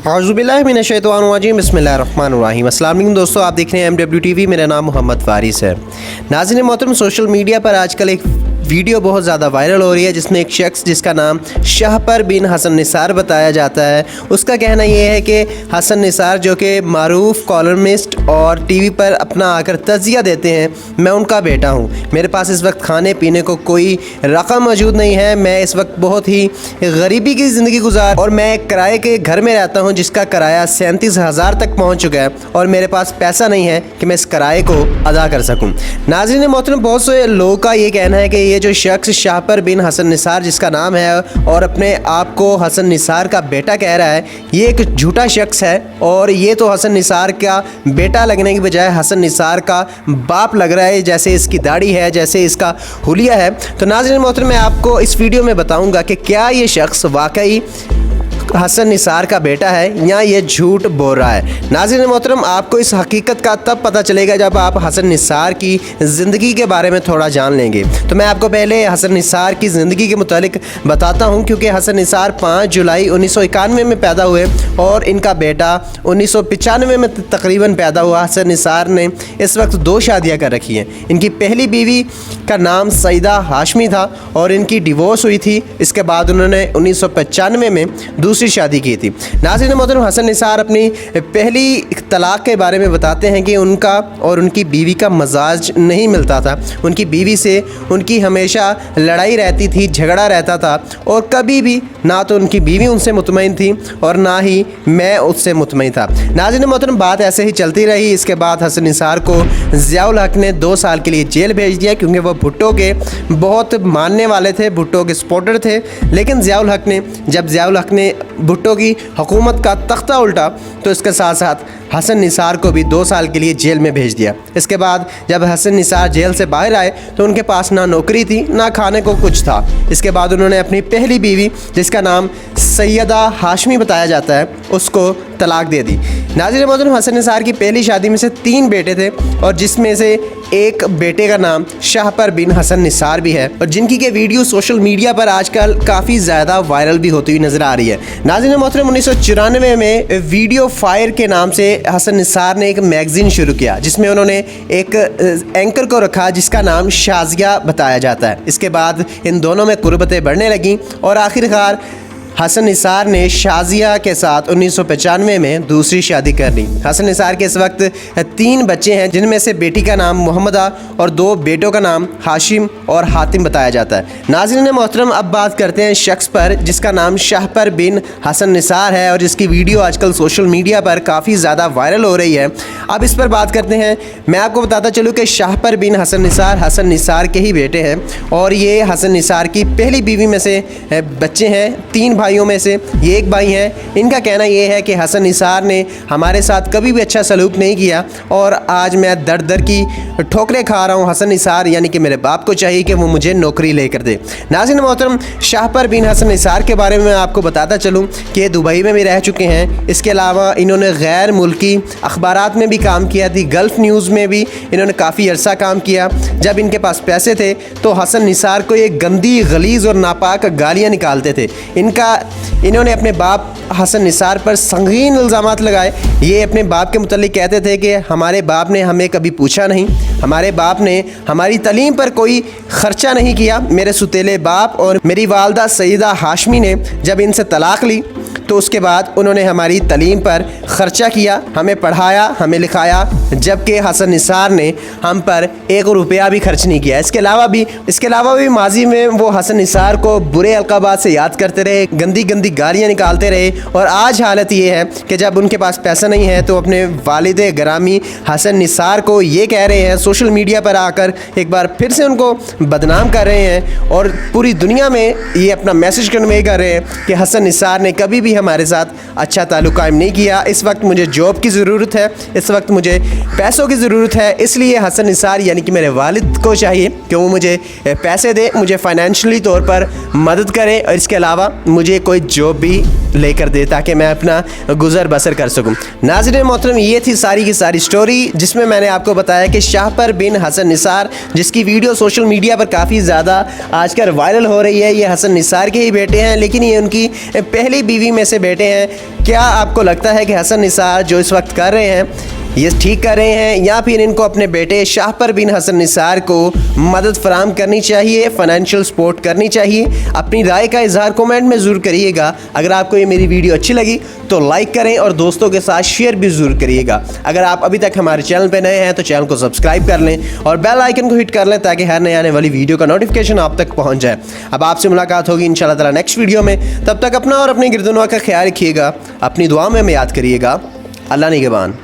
औज़ुबिल्लाहिमिनश्शैतानिर्रजीम बिस्मिल्लाहिर्रहमानिर्रहीम। अस्सलाम वालेकुम दोस्तों, आप देख रहे हैं MWTV। मेरा नाम मोहम्मद फारिस है। नाज़रीन मोहतरम, सोशल मीडिया पर आजकल एक वीडियो बहुत ज़्यादा वायरल हो रही है जिसमें एक शख्स जिसका नाम शाहपर बिन हसन निसार बताया जाता है, उसका कहना ये है कि हसन निसार जो कि मारूफ कॉलमिस्ट और टीवी पर अपना आकर तज़िया देते हैं, मैं उनका बेटा हूँ। मेरे पास इस वक्त खाने पीने को कोई रकम मौजूद नहीं है। मैं इस वक्त बहुत ही गरीबी की ज़िंदगी गुजार और मैं एक किराए के घर में रहता हूँ जिसका किराया 37,000 तक पहुँच चुका है और मेरे पास पैसा नहीं है कि मैं इस किराए को अदा कर सकूँ। नाज़रीन मोहतरम, बहुत से लोगों का ये कहना है कि ये जो शख्स शाहपर बिन हसन निसार जिसका नाम है और अपने आप को हसन निसार का बेटा कह रहा है, ये एक झूठा शख्स है और ये तो हसन निसार का बेटा लगने की बजाय हसन निसार का बाप लग रहा है, जैसे इसकी दाढ़ी है, जैसे इसका हुलिया है। तो नाज़रीन मोहतरम, मैं आपको इस वीडियो में बताऊंगा कि क्या ये शख्स वाकई हसन निसार का बेटा है या ये झूठ बोल रहा है। नाज़रीन मोहतरम, आपको इस हकीकत का तब पता चलेगा जब आप हसन निसार की ज़िंदगी के बारे में थोड़ा जान लेंगे। तो मैं आपको पहले हसन निसार की ज़िंदगी के मुतालिक बताता हूँ, क्योंकि हसन निसार 5 जुलाई 1991 में पैदा हुए और इनका बेटा 1995 में तकरीबन पैदा हुआ। हसन निसार ने इस वक्त 2 शादियाँ कर रखी हैं। इनकी पहली बीवी का नाम सईदा हाशमी था और इनकी डिवोर्स हुई थी। इसके बाद उन्होंने 1995 में दूसरी शादी की थी। नाज़रीन मोहतरम, हसन निसार अपनी पहली तलाक के बारे में बताते हैं कि उनका और उनकी बीवी का मजाज नहीं मिलता था। उनकी बीवी से उनकी हमेशा लड़ाई रहती थी, झगड़ा रहता था और कभी भी ना तो उनकी बीवी उनसे मुतमईन थी और ना ही मैं उससे मुतमईन था। नाज़रीन मोहतरम, बात ऐसे ही चलती रही। इसके बाद हसन निसार को ज़ियाउल हक ने 2 साल के लिए जेल भेज दिया, क्योंकि वो भुट्टो के बहुत मानने वाले थे, भुट्टो के सपोर्टर थे। लेकिन ज़ियाउल हक ने भुट्टो की हुकूमत का तख्ता उल्टा तो इसके साथ साथ हसन निसार को भी 2 साल के लिए जेल में भेज दिया। इसके बाद जब हसन निसार जेल से बाहर आए तो उनके पास ना नौकरी थी ना खाने को कुछ था। इसके बाद उन्होंने अपनी पहली बीवी जिसका नाम सैयदा हाशमी बताया जाता है, उसको तलाक दे दी। नाज़रीन मोहतरम, हसन निसार की पहली शादी में से 3 बेटे थे और जिसमें से एक बेटे का नाम शाहपर बिन हसन निसार भी है और जिनकी के वीडियो सोशल मीडिया पर आजकल काफ़ी ज़्यादा वायरल भी होती हुई नज़र आ रही है। नाज़रीन मोहतरम, 1994 में वीडियो फायर के नाम से हसन निसार ने एक मैगज़ीन शुरू किया जिसमें उन्होंने एक एंकर को रखा जिसका नाम शाजिया बताया जाता है। इसके बाद इन दोनों में कुर्बतें बढ़ने लगीं और आखिरकार हसन निसार ने शाजिया के साथ 1995 में दूसरी शादी कर ली। हसन निसार के इस वक्त 3 बच्चे हैं, जिनमें से बेटी का नाम मोहम्मदा और 2 बेटों का नाम हाशिम और हातिम बताया जाता है। नाज़रीन मोहतरम, अब बात करते हैं शख्स पर जिसका नाम शाहपर बिन हसन निसार है और जिसकी वीडियो आजकल सोशल मीडिया पर काफ़ी ज़्यादा वायरल हो रही है। अब इस पर बात करते हैं। मैं आपको बताता चलूँ कि शाहपर बिन हसन निसार के ही बेटे हैं और ये हसन निसार की पहली बीवी में से बच्चे हैं। 3 भाइयों में से ये एक भाई हैं। इनका कहना ये है कि हसन निसार ने हमारे साथ कभी भी अच्छा सलूक नहीं किया और आज मैं दर दर की ठोकरें खा रहा हूँ। हसन निसार यानी कि मेरे बाप को चाहिए कि वो मुझे नौकरी लेकर दे। नाज़रीन मोहतरम, शाहपर बिन हसन निसार के बारे में मैं आपको बताता चलूँ कि दुबई में भी रह चुके हैं। इसके अलावा इन्होंने गैर मुल्की अखबारात में भी काम किया थी, गल्फ़ न्यूज़ में भी इन्होंने काफ़ी अरसा काम किया। जब इनके पास पैसे थे तो हसन निसार को ये गंदी, गलीज़ और नापाक गालियाँ निकालते थे। इन्होंने अपने बाप हसन निसार पर संगीन इल्ज़ामात लगाए। ये अपने बाप के मुतालिक कहते थे कि हमारे बाप ने हमें कभी पूछा नहीं, हमारे बाप ने हमारी तालीम पर कोई ख़र्चा नहीं किया। मेरे सुतेले बाप और मेरी वालदा सईदा हाशमी ने जब इनसे तलाक ली तो उसके बाद उन्होंने हमारी तालीम पर ख़र्चा किया, हमें पढ़ाया, हमें लिखाया, जबकि हसन निसार ने हम पर 1 रुपया भी खर्च नहीं किया। इसके अलावा भी माजी में वो हसन निसार को बुरे अलक़ाबात से याद करते रहे, गंदी गंदी गालियाँ निकालते रहे और आज हालत ये है कि जब उनके पास पैसा नहीं है तो अपने वालिद ग्रामी हसन निसार को ये कह रहे हैं, सोशल मीडिया पर आकर एक बार फिर से उनको बदनाम कर रहे हैं और पूरी दुनिया में ये अपना मैसेज कन्वे कर रहे हैं कि हसन निसार ने कभी भी हमारे साथ अच्छा ताल्लुक़ कायम नहीं किया। इस वक्त मुझे जॉब की ज़रूरत है, इस वक्त मुझे पैसों की ज़रूरत है, इसलिए हसन निसार यानी कि मेरे वालिद को चाहिए कि वो मुझे पैसे दे, मुझे फ़ाइनेंशियली तौर पर मदद करे और इसके अलावा मुझे मुझे कोई जॉब भी लेकर दे ताकि मैं अपना गुजर बसर कर सकूं। नाज़रीन मोहतरम, ये थी सारी की सारी स्टोरी जिसमें मैंने आपको बताया कि शाहपर बिन हसन निसार, जिसकी वीडियो सोशल मीडिया पर काफ़ी ज़्यादा आजकल वायरल हो रही है, ये हसन निसार के ही बेटे हैं, लेकिन ये उनकी पहली बीवी में से बेटे हैं। क्या आपको लगता है कि हसन निसार जो इस वक्त कर रहे हैं ये ठीक कर रहे हैं, या फिर इनको अपने बेटे शाहपर बिन हसन निसार को मदद फराहम करनी चाहिए, फाइनेंशियल सपोर्ट करनी चाहिए? अपनी राय का इजहार कमेंट में ज़रूर करिएगा। अगर आपको ये मेरी वीडियो अच्छी लगी तो लाइक करें और दोस्तों के साथ शेयर भी ज़रूर करिएगा। अगर आप अभी तक हमारे चैनल पर नए हैं तो चैनल को सब्सक्राइब कर लें और बेल आइकन को हिट कर लें ताकि हर नए आने वाली वीडियो का नोटिफिकेशन आप तक पहुँच जाए। अब आपसे मुलाकात होगी इंशाअल्लाह ताला नेक्स्ट वीडियो में। तब तक अपना और अपने गिरदुनवा का ख्याल रखिएगा, अपनी दुआ में हमें याद करिएगा। अल्लाह निगहबान।